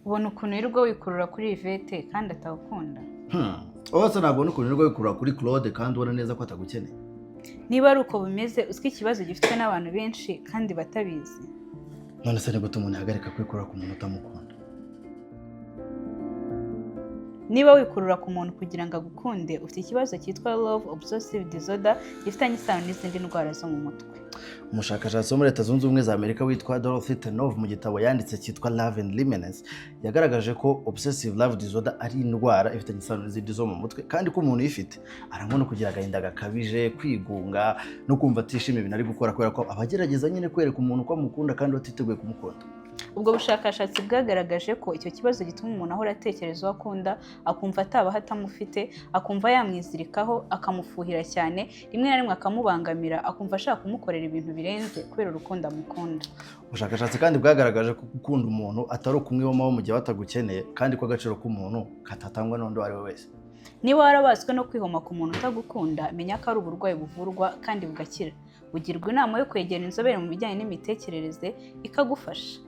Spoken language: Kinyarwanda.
ubona ukuntu wirirwa wikurura kuri Yvette kandi atagukunda. Ose nabona ukuntu wirirwa wikurura kuri Claude kandi ubona neza ko atagukeneye. Niba ari uko bimeze uzwi ikibazo gifitwe n'abantu benshi kandi batabizi. None se ni gute umuntu yahagarika kwikurura ku muntu utamukunda? Niba wikurura ku muntu kugira ngo agukunde ufite ikibazo cyitwa love obsessive disorder gifitanye isano n'izindi ndwara zo mu mutwe. Umushakashatsi wo muri Leta Zunze Ubumwe za Amerika witwa Dorothy Tenov mu gitabo yanditse cyitwa Love and Liminence yagaragaje ko obsessive love disorder ari indwara ifitanye isano n'izindi zo mu mutwe kandi ko umuntu uyifite arangwa no kugira agahinda gakabije, kwigunga no kumva atishimiye ibintu ari gukora kubera ko abagerageza nyine kwereka umuntu ko amukunda kandi batiteguye kumukunda. Ubwo bushakashatsi bwagaragaje ko icyo kibazo gituma umuntu ahora atekereza uwo akunda, akumva atabaho atamufite, akumva yamwizirikaho, akamufuhira cyane, rimwe na rimwe akamubangamira, akumva ashaka kumukorera ibintu birenze kubera urukundo amukunda. Ubushakashatsi kandi bwagaragaje ko gukunda umuntu atari ukumwibamo mu gihe batagukeneye kandi ko agaciro k'umuntu katatangwa n'undi uwo ari we wese. Niba warabaswe no kwihoma ku muntu utagukunda, menya ko ari uburwayi buvurwa kandi bugakira. Ugirwa inama yo kwegera inzobere mu bijyanye n'imitekerereze ikagufasha.